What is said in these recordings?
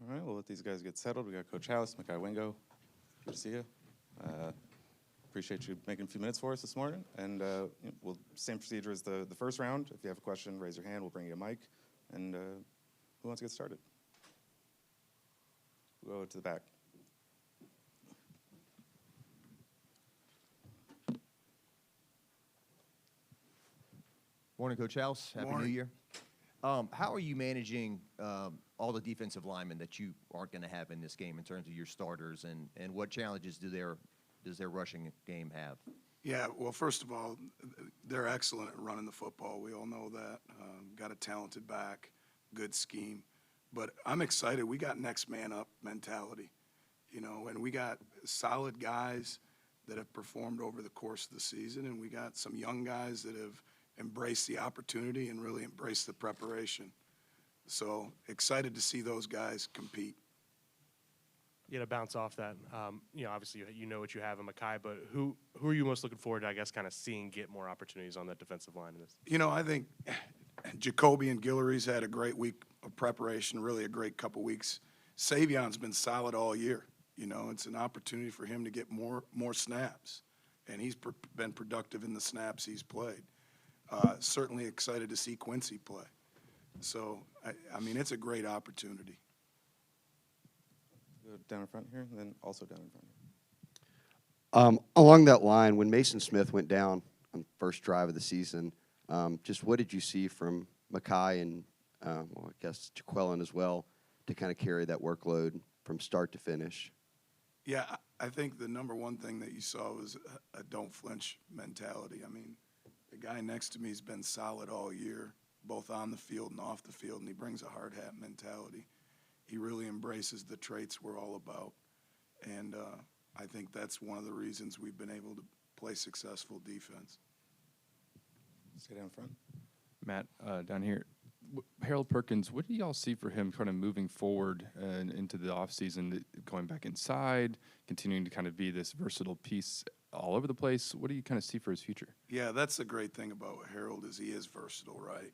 All right, we'll let these guys get settled. We got Coach House, Makai Wingo. Good to see you. Appreciate you making a few minutes for us this morning. And same procedure as the first round. If you have a question, raise your hand. We'll bring you a mic. And who wants to get started? We'll go to the back. Morning, Coach House. Happy New Year. How are you managing all the defensive linemen that you aren't going to have in this game in terms of your starters, and what challenges does their rushing game have? Yeah, well, first of all, they're excellent at running the football. We all know that. Got a talented back, good scheme. But I'm excited. We got next man up mentality, and we got solid guys that have performed over the course of the season, and we got some young guys that have embraced the opportunity and really embraced the preparation. So excited to see those guys compete. To bounce off that, obviously you know what you have in Makai, but who are you most looking forward to, I guess, kind of seeing get more opportunities on that defensive line in this? I think Jacoby and Guillory's had a great week of preparation, really a great couple weeks. Savion's been solid all year. It's an opportunity for him to get more snaps, and he's been productive in the snaps he's played. Certainly excited to see Quincy play. So, it's a great opportunity. Go down in front here, and then also down in front here. Along that line, when Mason Smith went down on the first drive of the season, just what did you see from Makai and, I guess, Jaquelin as well to kind of carry that workload from start to finish? Yeah, I think the number one thing that you saw was a don't flinch mentality. The guy next to me has been solid all year, both on the field and off the field, and he brings a hard hat mentality. He really embraces the traits we're all about, and I think that's one of the reasons we've been able to play successful defense. Stay down front. Matt, down here. Harold Perkins, what do y'all see for him kind of moving forward into the offseason, going back inside, continuing to kind of be this versatile piece all over the place? What do you kind of see for his future? Yeah, that's the great thing about Harold is he is versatile, right?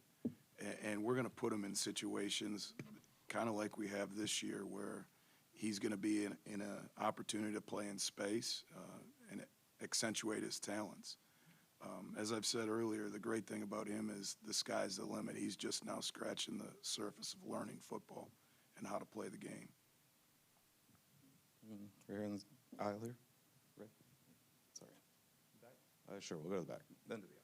And we're going to put him in situations kind of like we have this year where he's going to be in an opportunity to play in space and accentuate his talents. As I've said earlier, the great thing about him is the sky's the limit. He's just now scratching the surface of learning football and how to play the game. Right here in the aisle here. Right. Sorry. Back? Sure, we'll go to the back, then to the aisle.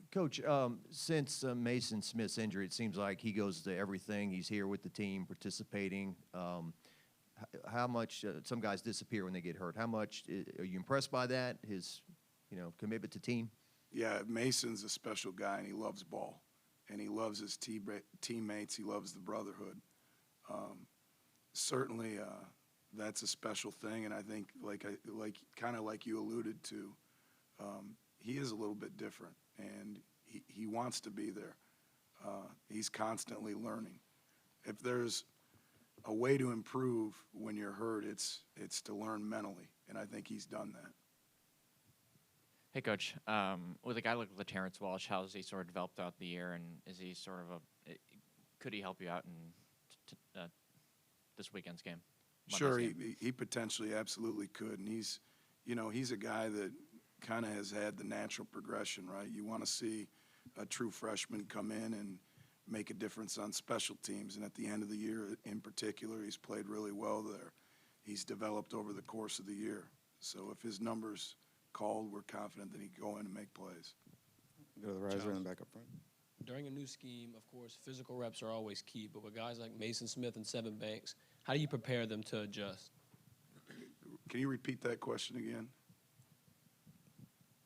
Coach, since Mason Smith's injury, it seems like he goes to everything. He's here with the team, participating. How much some guys disappear when they get hurt? How much are you impressed by that? His commitment to team? Yeah, Mason's a special guy, and he loves ball, and he loves his teammates. He loves the brotherhood. Certainly, that's a special thing, and I think, kind of like you alluded to, he is a little bit different, and he wants to be there. He's constantly learning. If there's a way to improve when you're hurt, it's to learn mentally, and I think he's done that. Hey, Coach. With a guy like Terrence Walsh, how has he sort of developed throughout the year, and is he sort of could he help you out in this weekend's game? Sure, he potentially absolutely could, and he's a guy that kind of has had the natural progression, right? You want to see a true freshman come in and make a difference on special teams, and at the end of the year in particular, he's played really well there. He's developed over the course of the year, so if his numbers called, we're confident that he can go in and make plays. Go to the riser and then back up front. During a new scheme, of course, physical reps are always key, but with guys like Mason Smith and Seven Banks, how do you prepare them to adjust? Can you repeat that question again?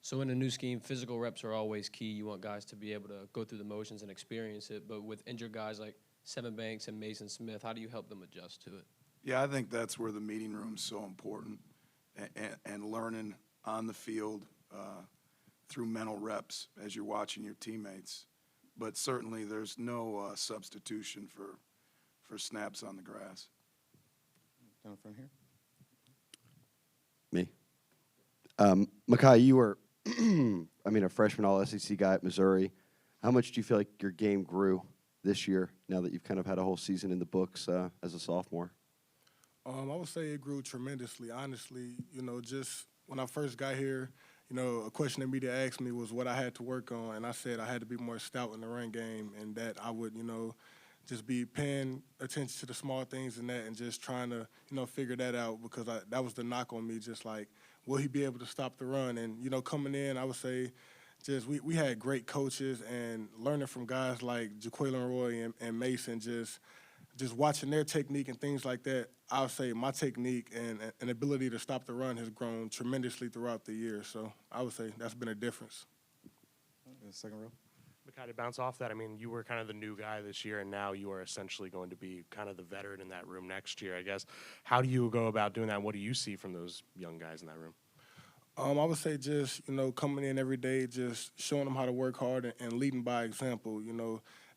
So in a new scheme, physical reps are always key. You want guys to be able to go through the motions and experience it, but with injured guys like Seven Banks and Mason Smith, how do you help them adjust to it? Yeah, I think that's where the meeting room's so important, and learning on the field through mental reps as you're watching your teammates. But certainly there's no substitution for snaps on the grass. Down in front here. Me. Makai, you were, a freshman All-SEC guy at Missouri. How much do you feel like your game grew this year, now that you've kind of had a whole season in the books as a sophomore? I would say it grew tremendously, honestly. Just when I first got here, a question that media asked me was what I had to work on, and I said I had to be more stout in the run game, and that I would, just be paying attention to the small things in that and just trying to, figure that out because that was the knock on me, just like, will he be able to stop the run? And, coming in, I would say just we had great coaches and learning from guys like Jaquelin Roy and Mason, just watching their technique and things like that, I'll say my technique and ability to stop the run has grown tremendously throughout the year. So I would say that's been a difference. Second row. But to bounce off that, I mean, you were kind of the new guy this year, and now you are essentially going to be kind of the veteran in that room next year, I guess. How do you go about doing that? What do you see from those young guys in that room? I would say just, coming in every day, just showing them how to work hard and leading by example,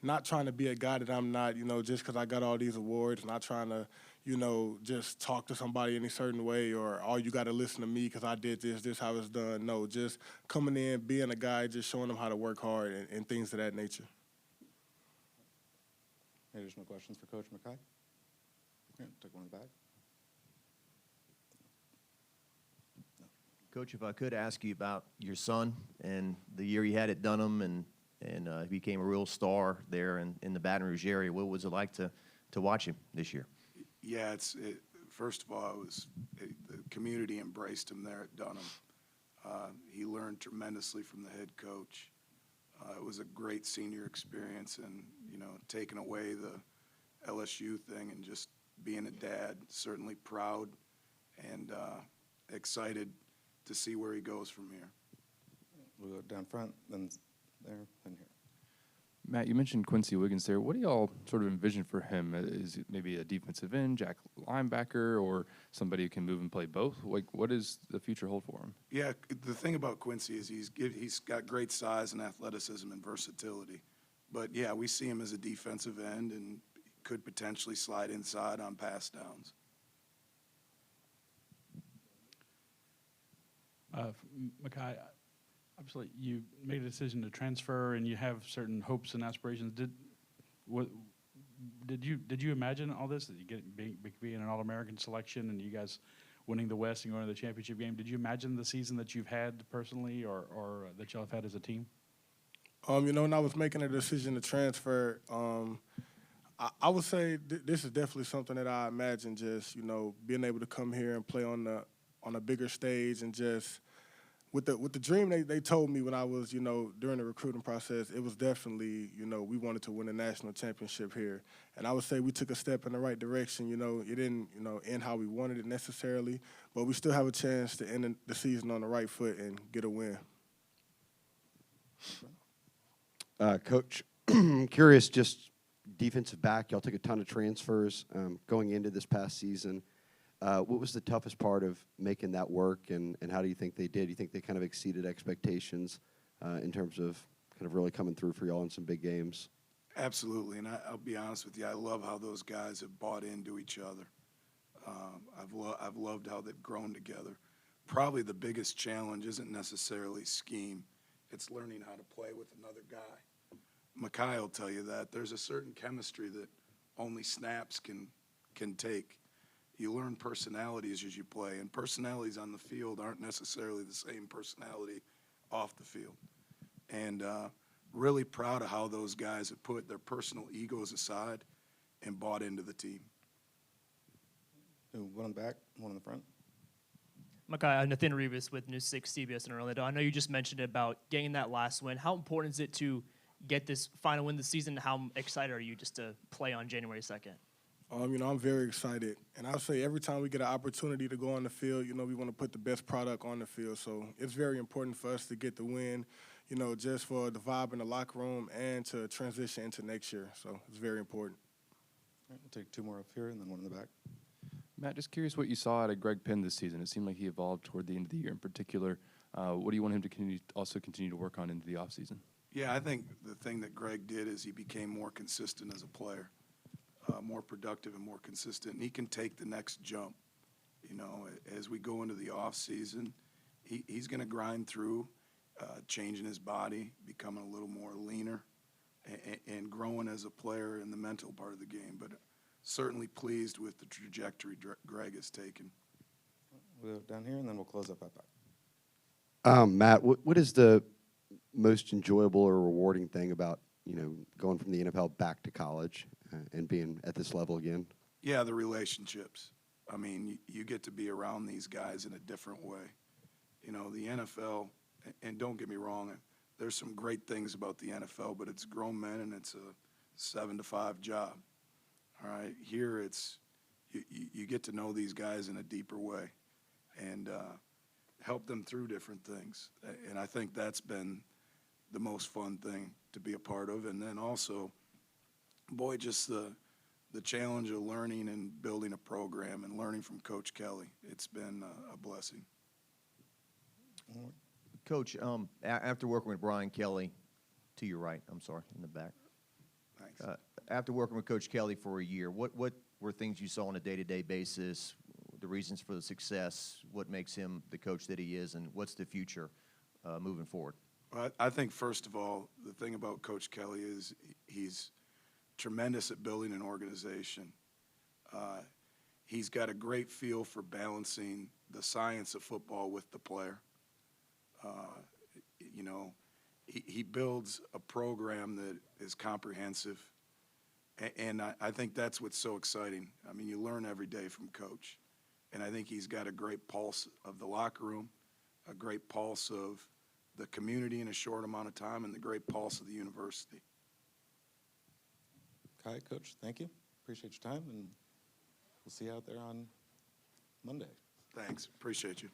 not trying to be a guy that I'm not, just because I got all these awards, not trying to, just talk to somebody in a certain way or, oh, you got to listen to me because I did this how it's done. No, just coming in, being a guy, just showing them how to work hard and things of that nature. Any additional questions for Coach Mackay? Yeah, take one in the back. Coach, if I could ask you about your son and the year he had at Dunham and he became a real star there in the Baton Rouge area. What was it like to watch him this year? Yeah, first of all, the community embraced him there at Dunham. He learned tremendously from the head coach. It was a great senior experience, and taking away the LSU thing and just being a dad, certainly proud and excited to see where he goes from here. We'll go down front, then there, then here. Matt, you mentioned Quincy Wiggins there. What do y'all sort of envision for him? Is it maybe a defensive end, jack linebacker, or somebody who can move and play both? Like, what does the future hold for him? Yeah, the thing about Quincy is he's got great size and athleticism and versatility. But, yeah, we see him as a defensive end and could potentially slide inside on pass downs. Mackay, obviously you made a decision to transfer and you have certain hopes and aspirations. Did you imagine all this, that you being an All-American selection and you guys winning the West and going to the championship game? Did you imagine the season that you've had personally or that y'all have had as a team? When I was making a decision to transfer, I would say this is definitely something that I imagined, just, being able to come here and play on a bigger stage and just with the dream they told me when I was, during the recruiting process, it was definitely, we wanted to win a national championship here. And I would say we took a step in the right direction. It didn't, end how we wanted it necessarily, but we still have a chance to end the season on the right foot and get a win. Coach, curious, just defensive back, y'all took a ton of transfers going into this past season. What was the toughest part of making that work, and how do you think they did? Do you think they kind of exceeded expectations in terms of kind of really coming through for y'all in some big games? Absolutely, and I'll be honest with you, I love how those guys have bought into each other. I've loved how they've grown together. Probably the biggest challenge isn't necessarily scheme. It's learning how to play with another guy. Mackay will tell you that. There's a certain chemistry that only snaps can take. You learn personalities as you play, and personalities on the field aren't necessarily the same personality off the field. And really proud of how those guys have put their personal egos aside and bought into the team. One in the back, one in the front. Mackay, Nathan Rivas with News 6 CBS in Orlando. I know you just mentioned about getting that last win. How important is it to get this final win this season? How excited are you just to play on January 2nd? I'm very excited. And I'll say every time we get an opportunity to go on the field, we want to put the best product on the field. So it's very important for us to get the win, just for the vibe in the locker room and to transition into next year. So it's very important. All right, we'll take two more up here and then one in the back. Matt, just curious what you saw out of Greg Penn this season. It seemed like he evolved toward the end of the year in particular. What do you want him to continue to work on into the offseason? Yeah, I think the thing that Greg did is he became more consistent as a player. More productive and more consistent, and he can take the next jump. As we go into the off season, he's going to grind through, changing his body, becoming a little more leaner, and growing as a player in the mental part of the game. But certainly pleased with the trajectory Greg has taken. We'll go down here, and then we'll close up at back. Matt, what is the most enjoyable or rewarding thing about, going from the NFL back to college and being at this level again? Yeah, the relationships. I mean, you get to be around these guys in a different way. The NFL, and don't get me wrong, there's some great things about the NFL, but it's grown men and it's a 7 to 5 job. All right, here it's you get to know these guys in a deeper way and help them through different things. And I think that's been the most fun thing to be a part of. And then also, boy, just the challenge of learning and building a program and learning from Coach Kelly. It's been a blessing. Coach, after working with Brian Kelly, to your right, I'm sorry, in the back. Thanks. After working with Coach Kelly for a year, what were things you saw on a day-to-day basis, the reasons for the success, what makes him the coach that he is, and what's the future moving forward? Well, I think, first of all, the thing about Coach Kelly is he's tremendous at building an organization. He's got a great feel for balancing the science of football with the player. He builds a program that is comprehensive, and I think that's what's so exciting. I mean, you learn every day from Coach, and I think he's got a great pulse of the locker room, a great pulse of the community in a short amount of time, and the great pulse of the university. Okay, Coach, thank you. Appreciate your time, and we'll see you out there on Monday. Thanks. Appreciate you.